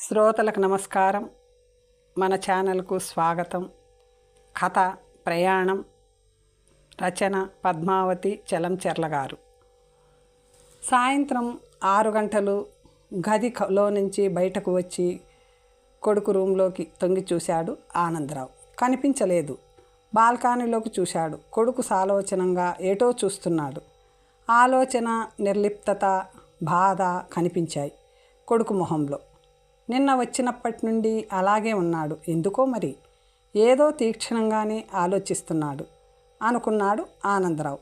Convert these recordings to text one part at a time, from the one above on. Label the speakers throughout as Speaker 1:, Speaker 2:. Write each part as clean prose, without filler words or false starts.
Speaker 1: శ్రోతలకు నమస్కారం. మన ఛానల్కు స్వాగతం. కథ ప్రయాణం. రచన పద్మావతి చలంచెర్ల గారు. సాయంత్రం 6 గంటలు. గదిలో నుంచి బయటకు వచ్చి కొడుకు రూంలోకి తొంగి చూశాడు ఆనందరావు. కనిపించలేదు. బాల్కనీలోకి చూశాడు. కొడుకు సాలోచనంగా ఏటో చూస్తున్నాడు. ఆలోచన, నిర్లిప్తత, బాధ కనిపించాయి కొడుకు మొహంలో. నిన్న వచ్చినప్పటి నుండి అలాగే ఉన్నాడు. ఎందుకో మరి ఏదో తీక్షణంగానే ఆలోచిస్తున్నాడు అనుకున్నాడు ఆనందరావు.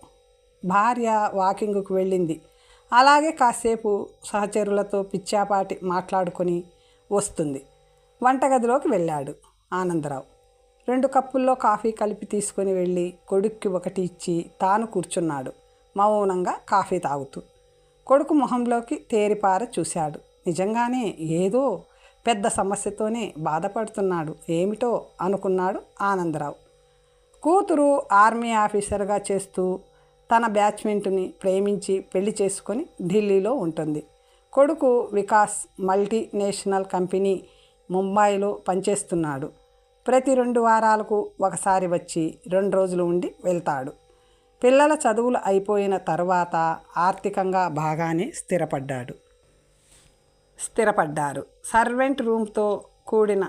Speaker 1: భార్య వాకింగ్కు వెళ్ళింది. అలాగే కాసేపు సహచరులతో పిచ్చాపాటి మాట్లాడుకొని వస్తుంది. వంటగదిలోకి వెళ్ళాడు ఆనందరావు. 2 కప్పుల్లో కాఫీ కలిపి తీసుకొని వెళ్ళి కొడుక్కి ఒకటి ఇచ్చి తాను కూర్చున్నాడు మౌనంగా కాఫీ తాగుతూ. కొడుకు మొహంలోకి తేరిపార చూశాడు. నిజంగానే ఏదో పెద్ద సమస్యతోనే బాధపడుతున్నాడు. ఏమిటో అనుకున్నాడు ఆనందరావు. కూతురు ఆర్మీ ఆఫీసర్గా చేస్తూ తన బ్యాచ్మెంట్ని ప్రేమించి పెళ్లి చేసుకొని ఢిల్లీలో ఉంటుంది. కొడుకు వికాస్ మల్టీనేషనల్ కంపెనీ ముంబైలో పనిచేస్తున్నాడు. ప్రతి 2 వారాలకు ఒకసారి వచ్చి 2 రోజులు ఉండి వెళ్తాడు. పిల్లల చదువులు అయిపోయిన తర్వాత ఆర్థికంగా బాగానే స్థిరపడ్డారు. సర్వెంట్ రూమ్తో కూడిన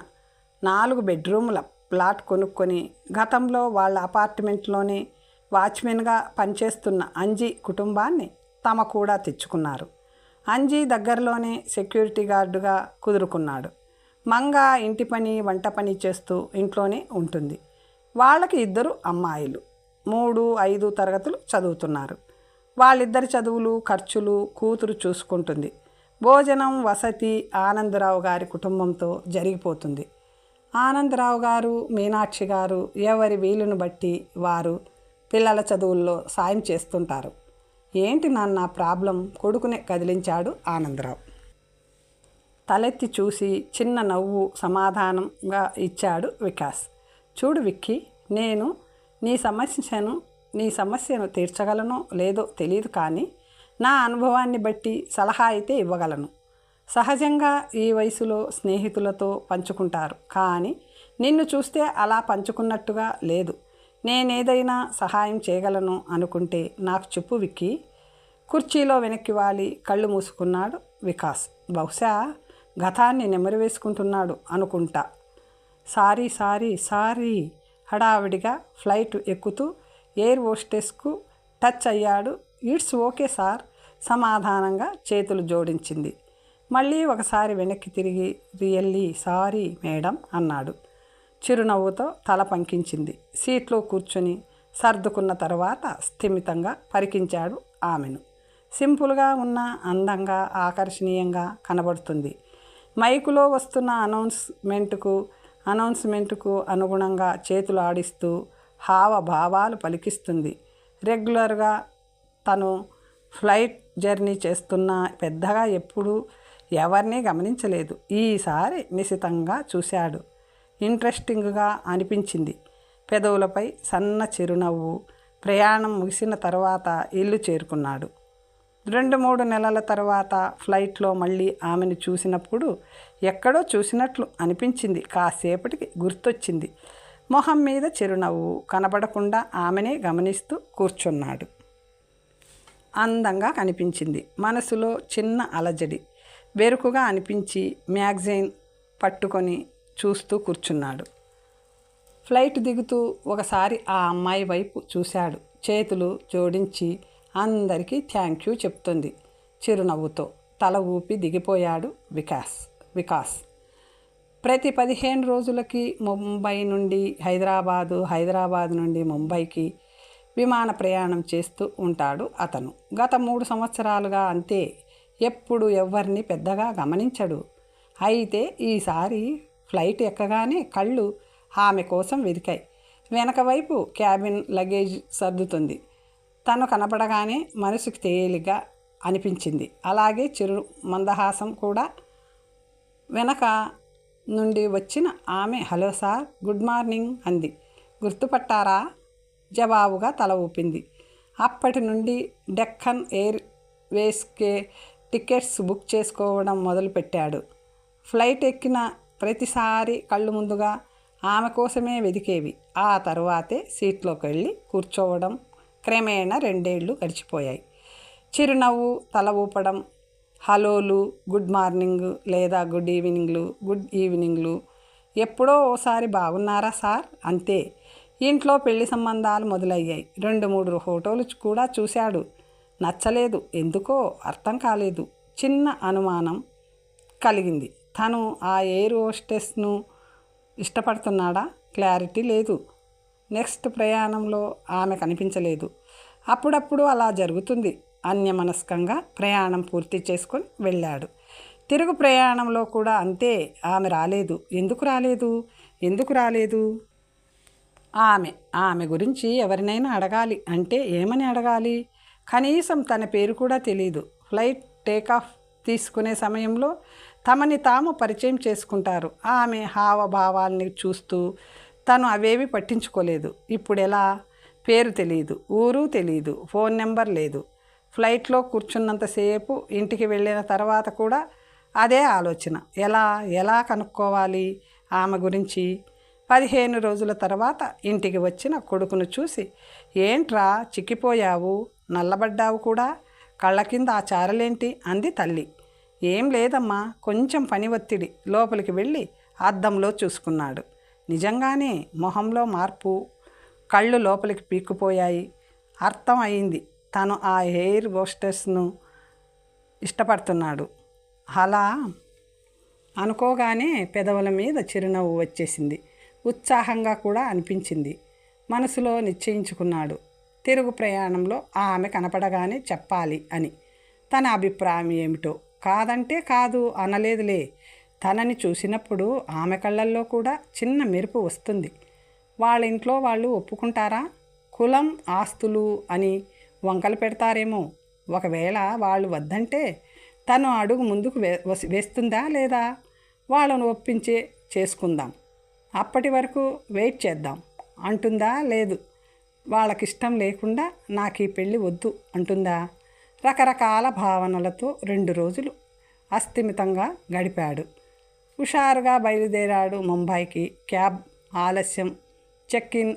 Speaker 1: 4 బెడ్రూముల ప్లాట్ కొనుక్కొని గతంలో వాళ్ళ అపార్ట్మెంట్లోనే వాచ్మెన్గా పనిచేస్తున్న అంజీ కుటుంబాన్ని తమ కూడా తెచ్చుకున్నారు. అంజీ దగ్గరలోనే సెక్యూరిటీ గార్డుగా కుదురుకున్నాడు. మంగ ఇంటి పని, వంట పని చేస్తూ ఇంట్లోనే ఉంటుంది. వాళ్ళకి 2 అమ్మాయిలు. 3, 5 తరగతులు చదువుతున్నారు. వాళ్ళిద్దరి చదువులు, ఖర్చులు కూతురు చూసుకుంటుంది. భోజనం, వసతి ఆనందరావు గారి కుటుంబంతో జరిగిపోతుంది. ఆనందరావు గారు, మీనాక్షి గారు ఎవరి వీలును బట్టి వారు పిల్లల చదువుల్లో సాయం చేస్తుంటారు. ఏంటి నాన్న ప్రాబ్లం? కొడుకునే కదిలించాడు ఆనందరావు. తలెత్తి చూసి చిన్న నవ్వు సమాధానంగా ఇచ్చాడు వికాస్. చూడు విక్కీ, నేను నీ సమస్యను తీర్చగలనో లేదో తెలియదు, కానీ నా అనుభవాన్ని బట్టి సలహా అయితే ఇవ్వగలను. సహజంగా ఈ వయసులో స్నేహితులతో పంచుకుంటారు, కానీ నిన్ను చూస్తే అలా పంచుకున్నట్టుగా లేదు. నేనేదైనా సహాయం చేయగలను అనుకుంటే నాకు చెప్పు విక్కీ. కుర్చీలో వెనక్కి వాలి కళ్ళు మూసుకున్నాడు వికాస్. బహుశా గతాన్ని నెమరు వేసుకుంటున్నాడు అనుకుంటా. సారీ హడావిడిగా ఫ్లైట్ ఎక్కుతూ ఎయిర్ హోస్టెస్కు టచ్ అయ్యాడు. ఇట్స్ ఓకే సార్ సమాధానంగా చేతులు జోడించింది. మళ్ళీ ఒకసారి వెనక్కి తిరిగి రియల్లీ సారీ మేడం అన్నాడు. చిరునవ్వుతో తల పంకించింది. సీట్లో కూర్చొని సర్దుకున్న తర్వాత స్థిమితంగా పరికించాడు ఆమెను. సింపుల్గా ఉన్న అందంగా, ఆకర్షణీయంగా కనబడుతుంది. మైకులో వస్తున్న అనౌన్స్మెంటుకు అనుగుణంగా చేతులు ఆడిస్తూ హావభావాలు పలికిస్తుంది. రెగ్యులర్గా తను ఫ్లైట్ జర్నీ చేస్తున్నా పెద్దగా ఎప్పుడూ ఎవరినీ గమనించలేదు. ఈసారి నిశితంగా చూశాడు. ఇంట్రెస్టింగ్గా అనిపించింది. పెదవులపై సన్న చిరునవ్వు. ప్రయాణం ముగిసిన తర్వాత ఇల్లు చేరుకున్నాడు. 2-3 నెలల తర్వాత ఫ్లైట్లో మళ్ళీ ఆమెను చూసినప్పుడు ఎక్కడో చూసినట్లు అనిపించింది. కాసేపటికి గుర్తొచ్చింది. మొహం మీద చిరునవ్వు కనబడకుండా ఆమెనే గమనిస్తూ కూర్చున్నాడు. అందంగా కనిపించింది. మనసులో చిన్న అలజడి బెరుకుగా అనిపించి మ్యాగజైన్ పట్టుకొని చూస్తూ కూర్చున్నాడు. ఫ్లైట్ దిగుతూ ఒకసారి ఆ అమ్మాయి వైపు చూశాడు. చేతులు జోడించి అందరికీ థ్యాంక్ యూ చెప్తుంది చిరునవ్వుతో. తల ఊపి దిగిపోయాడు వికాస్. ప్రతి 15 రోజులకి ముంబై నుండి హైదరాబాద్ నుండి ముంబైకి విమాన ప్రయాణం చేస్తూ ఉంటాడు అతను. గత 3 సంవత్సరాలుగా అంతే. ఎప్పుడు ఎవ్వరిని పెద్దగా గమనించడు. అయితే ఈసారి ఫ్లైట్ ఎక్కగానే కళ్ళు ఆమె కోసం వెదికాయి. వెనక వైపు క్యాబిన్ లగేజ్ సర్దుతుంది. తను కనపడగానే మనసుకి తేలిగ్గా అనిపించింది. అలాగే చిరు మందహాసం కూడా. వెనక నుండి వచ్చిన ఆమె హలో సార్, గుడ్ మార్నింగ్ అంది. గుర్తుపట్టారా? జవాబుగా తల ఊపింది. అప్పటి నుండి డెక్కన్ ఎయిర్ వేస్కే టికెట్స్ బుక్ చేసుకోవడం మొదలుపెట్టాడు. ఫ్లైట్ ఎక్కిన ప్రతిసారి కళ్ళు ముందుగా ఆమె కోసమే వెదికేవి. ఆ తరువాతే సీట్లోకి వెళ్ళి కూర్చోవడం. క్రమేణా 2 ఏళ్ళు గడిచిపోయాయి. చిరునవ్వు, తల ఊపడం, హలోలు, గుడ్ మార్నింగ్ లేదా గుడ్ ఈవినింగ్లు, ఎప్పుడో ఓసారి బాగున్నారా సార్, అంతే. ఇంట్లో పెళ్లి సంబంధాలు మొదలయ్యాయి. 2-3 ఫోటోలు కూడా చూశాడు. నచ్చలేదు. ఎందుకో అర్థం కాలేదు. చిన్న అనుమానం కలిగింది. తను ఆ ఎయిర్ హోస్టెస్ను ఇష్టపడుతున్నాడా? క్లారిటీ లేదు. నెక్స్ట్ ప్రయాణంలో ఆమె కనిపించలేదు. అప్పుడప్పుడు అలా జరుగుతుంది. అన్యమనస్కంగా ప్రయాణం పూర్తి చేసుకొని వెళ్ళాడు. తిరుగు ప్రయాణంలో కూడా అంతే. ఆమె రాలేదు. ఎందుకు రాలేదు? ఆమె గురించి ఎవరినైనా అడగాలి అంటే ఏమని అడగాలి? కనీసం తన పేరు కూడా తెలియదు. ఫ్లైట్ టేకాఫ్ తీసుకునే సమయంలో తమని తాము పరిచయం చేసుకుంటారు. ఆమె హావభావాల్ని చూస్తూ తను అవేవి పట్టించుకోలేదు. ఇప్పుడు ఎలా? పేరు తెలియదు, ఊరు తెలియదు, ఫోన్ నెంబర్ లేదు. ఫ్లైట్లో కూర్చున్నంతసేపు, ఇంటికి వెళ్ళిన తర్వాత కూడా అదే ఆలోచన. ఎలా కనుక్కోవాలి ఆమె గురించి? 15 రోజుల తర్వాత ఇంటికి వచ్చిన కొడుకును చూసి, ఏంట్రా చిక్కిపోయావు, నల్లబడ్డావు కూడా, కళ్ళ కింద ఆ చారలేంటి అంది తల్లి. ఏం లేదమ్మా, కొంచెం పని ఒత్తిడి. లోపలికి వెళ్ళి అద్దంలో చూసుకున్నాడు. నిజంగానే మొహంలో మార్పు. కళ్ళు లోపలికి పీక్కుపోయాయి. అర్థం అయింది, తను ఆ ఎయిర్ హోస్టెస్ను ఇష్టపడుతున్నాడు. అలా అనుకోగానే పెదవుల మీద చిరునవ్వు వచ్చేసింది. ఉత్సాహంగా కూడా అనిపించింది. మనసులో నిశ్చయించుకున్నాడు, తిరుగు ప్రయాణంలో ఆమె కనపడగానే చెప్పాలి అని. తన అభిప్రాయం ఏమిటో. కాదంటే కాదు అనలేదులే. తనని చూసినప్పుడు ఆమె కళ్ళల్లో కూడా చిన్న మెరుపు వస్తుంది. వాళ్ళ ఇంట్లో వాళ్ళు ఒప్పుకుంటారా? కులం, ఆస్తులు అని వంకలు పెడతారేమో. ఒకవేళ వాళ్ళు వద్దంటే తను అడుగు ముందుకు వేస్తుందా లేదా? వాళ్ళను ఒప్పించే చేసుకుందాం, అప్పటి వరకు వెయిట్ చేద్దాం అంటుందా? లేదు, వాళ్ళకిష్టం లేకుండా నాకు ఈ పెళ్ళి వద్దు అంటుందా? రకరకాల భావనలతో 2 రోజులు అస్థిమితంగా గడిపాడు. హుషారుగా బయలుదేరాడు ముంబైకి. క్యాబ్ ఆలస్యం, చెక్ఇన్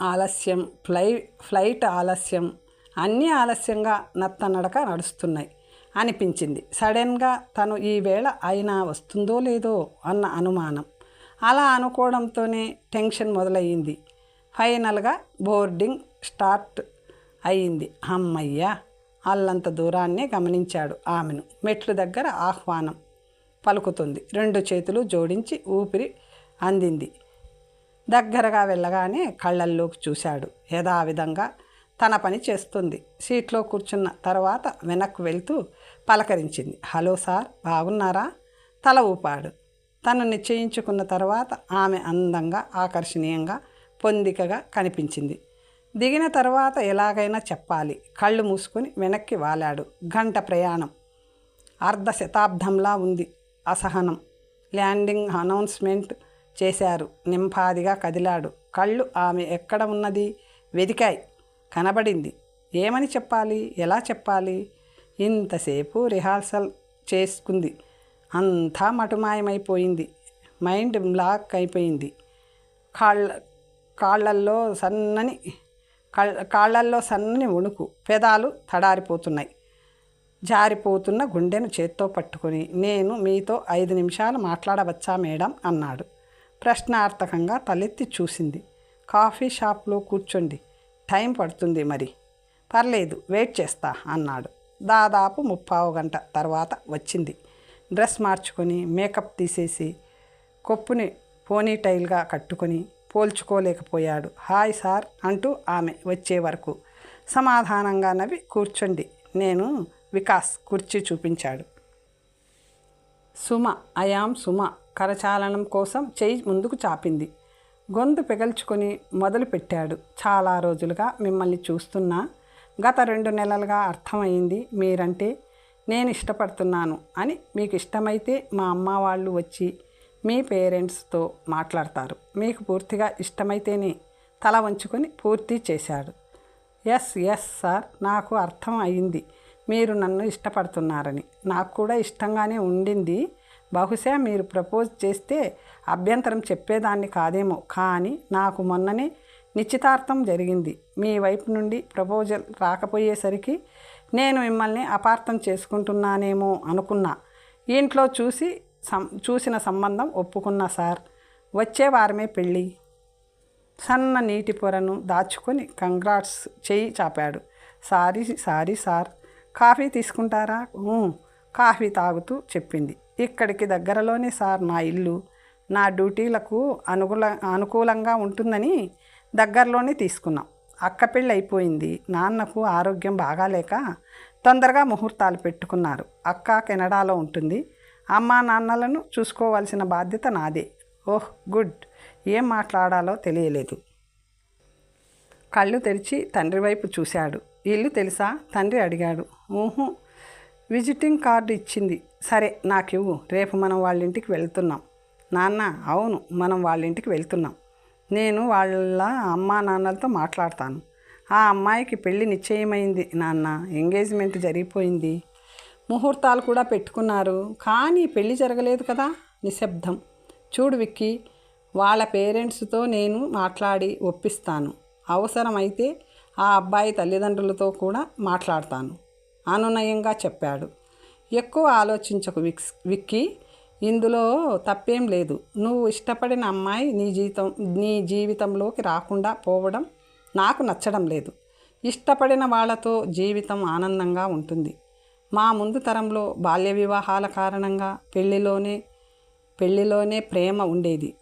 Speaker 1: ఆలస్యం, ఫ్లైట్ ఆలస్యం, అన్నీ ఆలస్యంగా నత్తనడక నడుస్తున్నాయి అనిపించింది. సడన్గా తను ఈ వేళ అయినా వస్తుందో లేదో అన్న అనుమానం. అలా అనుకోవడంతోనే టెన్షన్ మొదలయ్యింది. ఫైనల్గా బోర్డింగ్ స్టార్ట్ అయ్యింది. అమ్మయ్యా, అల్లంత దూరాన్నే గమనించాడు ఆమెను. మెట్లు దగ్గర ఆహ్వానం పలుకుతుంది. 2 చేతులు జోడించి ఊపిరి అందింది. దగ్గరగా వెళ్ళగానే కళ్ళల్లోకి చూశాడు. యథావిధంగా తన పని చేస్తుంది. సీట్లో కూర్చున్న తర్వాత వెనక్కు వెళ్తూ పలకరించింది. హలో సార్, బాగున్నారా? తల ఊపాడు. తను నిశ్చయించుకున్న తర్వాత ఆమె అందంగా, ఆకర్షణీయంగా, పొందికగా కనిపించింది. దిగిన తర్వాత ఎలాగైనా చెప్పాలి. కళ్ళు మూసుకొని వెనక్కి వాలాడు. గంట ప్రయాణం. 1/2 శతాబ్దంలా ఉంది. అసహనం. ల్యాండింగ్ అనౌన్స్మెంట్ చేశారు. నింపాదిగా కదిలాడు. కళ్ళు ఆమె ఎక్కడ ఉన్నది వెదికాయి. కనబడింది. ఏమని చెప్పాలి? ఎలా చెప్పాలి? ఇంతసేపు రిహార్సల్ చేసుకుంది. అంతా మటుమాయమైపోయింది. మైండ్ బ్లాక్ అయిపోయింది. కాళ్ళల్లో సన్నని వణుకు. పెదాలు తడారిపోతున్నాయి. జారిపోతున్న గుండెను చేత్తో పట్టుకొని, నేను మీతో 5 నిమిషాలు మాట్లాడవచ్చా మేడం అన్నాడు. ప్రశ్నార్థకంగా తలెత్తి చూసింది. కాఫీ షాప్లో కూర్చోండి, టైం పడుతుంది మరి. పర్లేదు, వెయిట్ చేస్తా అన్నాడు. దాదాపు 30 గంట తర్వాత వచ్చింది. డ్రెస్ మార్చుకొని, మేకప్ తీసేసి, కొప్పుని పోనీటైల్గా కట్టుకొని పోల్చుకోలేకపోయాడు. హాయ్ సార్ అంటూ ఆమె వచ్చే వరకు సమాధానంగా నవ్వి, కూర్చోండి, నేను వికాస్ కుర్చీ చూపించాడు. సుమ, ఐయామ్ సుమ కరచాలనం కోసం చెయ్యి ముందుకు చాపింది. గొంతు పెగల్చుకొని మొదలుపెట్టాడు. చాలా రోజులుగా మిమ్మల్ని చూస్తున్నా. గత 2 నెలలుగా అర్థమైంది మీరంటే నేను ఇష్టపడుతున్నాను అని. మీకు ఇష్టమైతే మా అమ్మ వాళ్ళు వచ్చి మీ పేరెంట్స్తో మాట్లాడతారు. మీకు పూర్తిగా ఇష్టమైతేనే. తల వంచుకొని పూర్తి చేశాడు. ఎస్ సార్, నాకు అర్థం అయింది. మీరు నన్ను ఇష్టపడుతున్నారని. నాకు కూడా ఇష్టంగానే ఉండింది. బహుశా మీరు ప్రపోజ్ చేస్తే అభ్యంతరం చెప్పేదాన్ని కాదేమో. కానీ నాకు మొన్ననే నిశ్చితార్థం జరిగింది. మీ వైపు నుండి ప్రపోజల్ రాకపోయేసరికి నేను మిమ్మల్ని అపార్థం చేసుకుంటున్నానేమో అనుకున్నా. ఇంట్లో చూసిన సంబంధం ఒప్పుకున్నా సార్. వచ్చే వారమే పెళ్ళి. సన్న నీటి పొరను దాచుకొని కంగ్రాట్స్ చెయ్యి చాపాడు. Sorry sir. కాఫీ తీసుకుంటారా? కాఫీ తాగుతూ చెప్పింది. ఇక్కడికి దగ్గరలోనే సార్ నా ఇల్లు. నా డ్యూటీలకు అనుకూలంగా ఉంటుందని దగ్గరలోనే తీసుకున్నాం. అక్క పెళ్ళి అయిపోయింది. నాన్నకు ఆరోగ్యం బాగాలేక తొందరగా ముహూర్తాలు పెట్టుకున్నారు. అక్క కెనడాలో ఉంటుంది. అమ్మా నాన్నలను చూసుకోవాల్సిన బాధ్యత నాదే. ఓహ్ గుడ్. ఏం మాట్లాడాలో తెలియలేదు. కళ్ళు తెరిచి తండ్రి వైపు చూశాడు. ఇల్లు తెలుసా? తండ్రి అడిగాడు. విజిటింగ్ కార్డు ఇచ్చింది. సరే నాకివ్వు. రేపు మనం వాళ్ళ ఇంటికి వెళ్తున్నాం. నాన్న? అవును, మనం వాళ్ళ ఇంటికి వెళ్తున్నాం. నేను వాళ్ళ అమ్మా నాన్నలతో మాట్లాడతాను. ఆ అమ్మాయికి పెళ్ళి నిశ్చయమైంది నాన్న. ఎంగేజ్మెంట్ జరిగిపోయింది. ముహూర్తాలు కూడా పెట్టుకున్నారు. కానీ పెళ్ళి జరగలేదు కదా. నిశ్శబ్దం. చూడు విక్కీ, వాళ్ళ పేరెంట్స్తో నేను మాట్లాడి ఒప్పిస్తాను. అవసరమైతే ఆ అబ్బాయి తల్లిదండ్రులతో కూడా మాట్లాడతాను అనునయంగా చెప్పాడు. ఎక్కువ ఆలోచించకు విక్కీ. ఇందులో తప్పేం లేదు. నువ్వు ఇష్టపడిన అమ్మాయి నీ జీవితంలోకి రాకుండా పోవడం నాకు నచ్చడం లేదు. ఇష్టపడిన వాళ్ళతో జీవితం ఆనందంగా ఉంటుంది. మా ముందు తరంలో బాల్య వివాహాల కారణంగా పెళ్ళిలోనే ప్రేమ ఉండేది.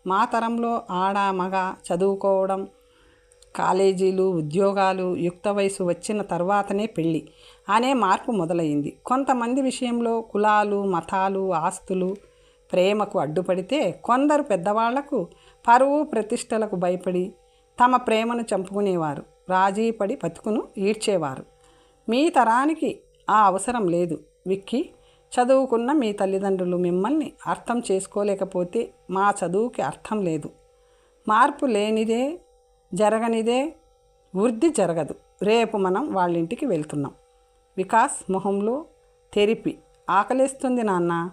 Speaker 1: మా తరంలో ఆడ మగ చదువుకోవడం, కాలేజీలు, ఉద్యోగాలు, యుక్త వయసు వచ్చిన తర్వాతనే పెళ్ళి అనే మార్పు మొదలైంది. కొంతమంది విషయంలో కులాలు, మతాలు, ఆస్తులు ప్రేమకు అడ్డుపడితే, కొందరు పెద్దవాళ్లకు పరువు ప్రతిష్టలకు భయపడి తమ ప్రేమను చంపుకునేవారు. రాజీపడి బతుకును ఈడ్చేవారు. మీ తరానికి ఆ అవసరం లేదు విక్కీ. చదువుకున్న మీ తల్లిదండ్రులు మిమ్మల్ని అర్థం చేసుకోలేకపోతే మా చదువుకి అర్థం లేదు. మార్పు లేనిదే, జరగనిదే వృద్ధి జరగదు. రేపు మనం వాళ్ళ ఇంటికి వెళ్తున్నాం. వికాస్ మొహంలో తెరిపి. ఆకలేస్తుంది నాన్న.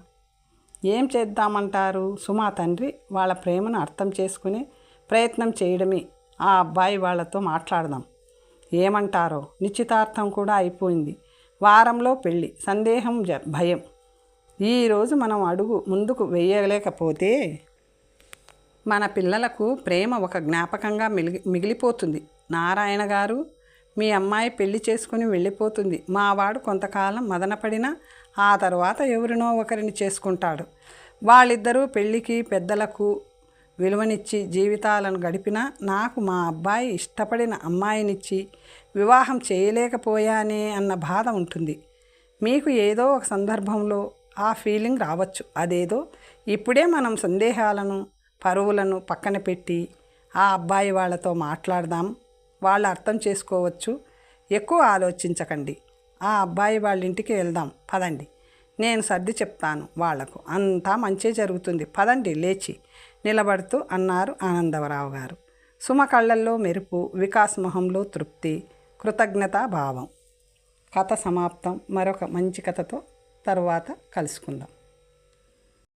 Speaker 1: ఏం చేద్దామంటారు? సుమా తండ్రి వాళ్ళ ప్రేమను అర్థం చేసుకునే ప్రయత్నం చేయడమే. ఆ అబ్బాయి వాళ్ళతో మాట్లాడదాం. ఏమంటారో? నిశ్చితార్థం కూడా అయిపోయింది. వారంలో పెళ్ళి. సందేహం, భయం. ఈరోజు మనం అడుగు ముందుకు వేయలేకపోతే మన పిల్లలకు ప్రేమ ఒక జ్ఞాపకంగా మిగిలిపోతుంది. నారాయణ గారు, మీ అమ్మాయి పెళ్లి చేసుకుని వెళ్ళిపోతుంది. మావాడు కొంతకాలం మదనపడినా ఆ తర్వాత ఎవరినో ఒకరిని చేసుకుంటాడు. వాళ్ళిద్దరూ పెళ్ళికి పెద్దలకు విలువనిచ్చి జీవితాలను గడిపినా నాకు మా అబ్బాయి ఇష్టపడిన అమ్మాయినిచ్చి వివాహం చేయలేకపోయానే అన్న బాధ ఉంటుంది. మీకు ఏదో ఒక సందర్భంలో ఆ ఫీలింగ్ రావచ్చు. అదేదో ఇప్పుడే మనం సందేహాలను, పరువులను పక్కన పెట్టి ఆ అబ్బాయి వాళ్ళతో మాట్లాడదాం. వాళ్ళు అర్థం చేసుకోవచ్చు. ఎక్కువ ఆలోచించకండి. ఆ అబ్బాయి వాళ్ళ ఇంటికి వెళ్దాం పదండి. నేను సర్ది చెప్తాను వాళ్లకు. అంతా మంచి జరుగుతుంది. పదండి లేచి నిలబడుతూ అన్నారు ఆనందరావు గారు. సుమ కళ్ళల్లో మెరుపు, వికాస్ మొహంలో తృప్తి, కృతజ్ఞతా భావం. కథ సమాప్తం. మరొక మంచి కథతో తరువాత కలుసుకుందాం.